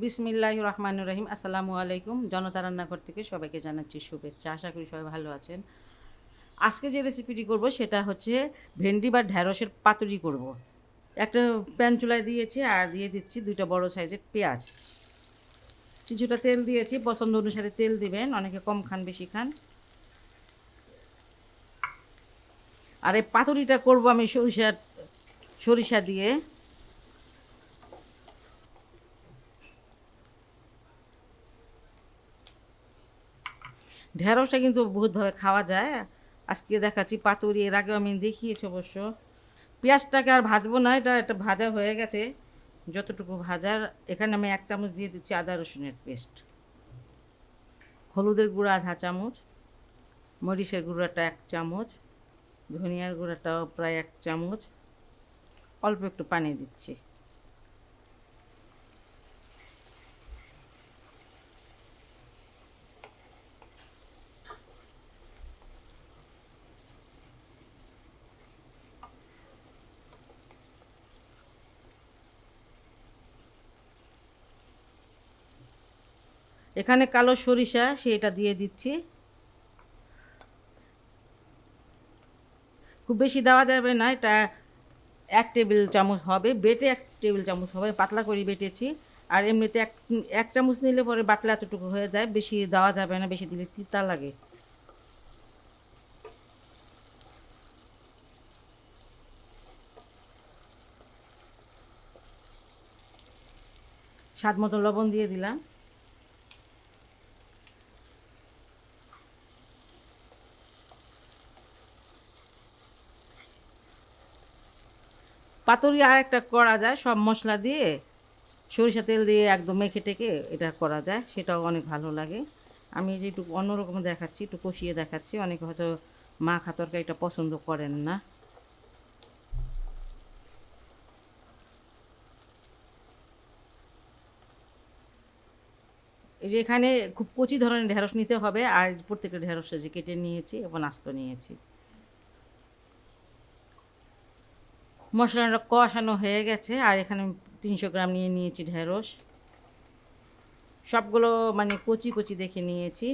বিসমিল্লাহির রহমানির রহিম। আসসালামু আলাইকুম। জনতা রান্নাঘর থেকে সবাইকে জানাচ্ছি শুভেচ্ছা। আশা করি সবাই ভালো আছেন। আজকে যে রেসিপিটি করব সেটা হচ্ছে ভেন্ডি বা ঢ্যাঁড়সের পাতুরি করব। একটা প্যান চুলায় দিয়েছি আর দিয়ে দিচ্ছি 2টা বড় সাইজের পেঁয়াজ। কিছুটা তেল দিয়েছি, পছন্দ অনুসারে তেল দিবেন, অনেকে কম খান বেশি খান। আর এই পাতুরিটা করব আমি সরিষা দিয়ে। ঢেঁড়সটা কিন্তু বহুতভাবে খাওয়া যায়। আজকে দেখাচ্ছি পাতুরি, এর আগেও আমি দেখিয়েছি অবশ্য। পেঁয়াজটাকে আর ভাজবো না, এটা ভাজা হয়ে গেছে। যতটুকু ভাজার, এখানে আমি 1 চামচ দিয়ে দিচ্ছি আদা রসুনের পেস্ট, হলুদের গুঁড়া আধা চামচ, মরিচের গুঁড়াটা 1 চামচ, ধনিয়ার গুঁড়াটাও প্রায় 1 চামচ, অল্প একটু পানি দিচ্ছি। এখানে কালো সরিষা সেটা দিয়ে দিচ্ছি। খুব বেশি দেওয়া যাবে না, এটা 1 টেবিল চামচ হবে, বেটে 1 টেবিল চামচ হবে, পাতলা করে বেটেছি। আর এমনিতে এক চামচ নিলে পরে বাটলে এতটুকু হয়ে যায়, বেশি দেওয়া যাবে না, বেশি দিলে তিতা লাগে। স্বাদ মতো লবণ দিয়ে দিলাম। পাতুরি আর একটা করা যায় সব মশলা দিয়ে, সরিষা তেল দিয়ে একদম মেখে টেকে এটা করা যায়, সেটাও অনেক ভালো লাগে। আমি যে একটু অন্যরকম দেখাচ্ছি, একটু কষিয়ে দেখাচ্ছি, অনেকে হয়তো মাখা তরকারিটা পছন্দ করেন না। এই যে এখানে খুব কচি ধরনের ঢেঁড়স নিতে হবে, আর প্রত্যেকটা ঢেঁড়স যে কেটে নিয়েছি এবং আস্ত নিয়েছি। মশলাটা কষানো হয়ে গেছে, আর এখানে 300 গ্রাম নিয়ে নিয়েছি ঢেঁড়স। সবগুলো মানে কচি কচি দেখে নিয়েছি।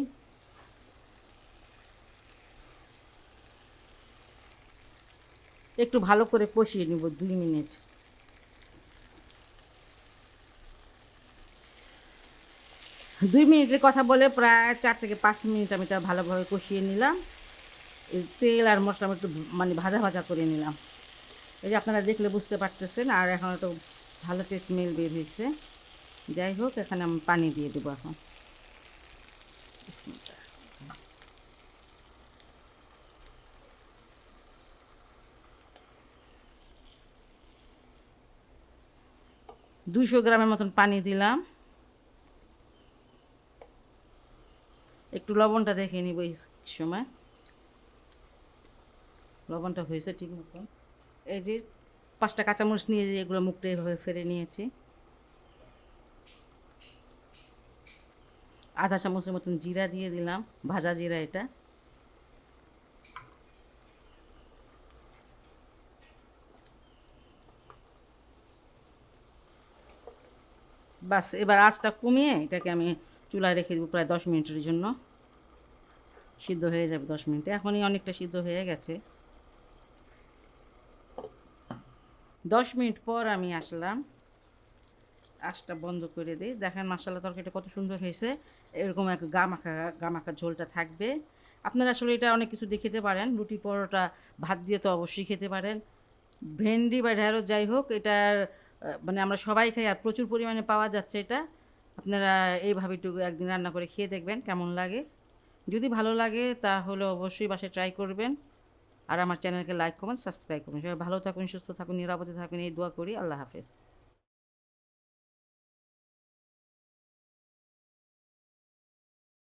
একটু ভালো করে কষিয়ে নিব 2 মিনিট। 2 মিনিটের কথা বলে প্রায় 4 থেকে 5 মিনিট আমি এটা ভালোভাবে কষিয়ে নিলাম। এই তেল আর মশলা আমি একটু মানে ভাজা ভাজা করে নিলাম। এই যে আপনারা দেখলে বুঝতে পারতেছেন, আর এখন তো ভালো একটা স্মেল বের হয়েছে। যাই হোক, এখানে আমি পানি দিয়ে দেবো এখন। 200 গ্রামের মতন পানি দিলাম। একটু লবণটা দেখে নিব এই সময়, লবণটা হয়েছে ঠিক মতন। এই যে 5টা কাঁচামরিচ নিয়ে এগুলো মুখটা এভাবে ফেলে নিয়েছি। আধা চামচের মতন জিরা দিয়ে দিলাম, ভাজা জিরা এটা। বাস, এবার আঁচটা কমিয়ে এটাকে আমি চুলায় রেখে দেবো প্রায় 10 মিনিটের জন্য। সিদ্ধ হয়ে যাবে 10 মিনিটে, এখনই অনেকটা সিদ্ধ হয়ে গেছে। 10 মিনিট পর আমি আসলাম, আঁচটা বন্ধ করে দিই। দেখেন মাশাআল্লাহ তরকারিটা কত সুন্দর হয়েছে। এরকম এক গামাখা ঝোলটা থাকবে। আপনারা আসলে এটা অনেক কিছু দিয়ে খেতে পারেন, রুটি পরোটা ভাত দিয়ে তো অবশ্যই খেতে পারেন। ভেন্ডি বা ঢেঁড়স যাই হোক, এটার মানে আমরা সবাই খাই, আর প্রচুর পরিমাণে পাওয়া যাচ্ছে এটা। আপনারা এইভাবে একটু একদিন রান্না করে খেয়ে দেখবেন কেমন লাগে। যদি ভালো লাগে তাহলে অবশ্যই বাসায় ট্রাই করবেন। আর আমার চ্যানেলকে লাইক কমেন্ট সাবস্ক্রাইব করবেন। সবাই ভালো থাকুন, সুস্থ থাকুন, নিরাপদে থাকুন, এই দোয়া করি। আল্লাহ হাফেজ।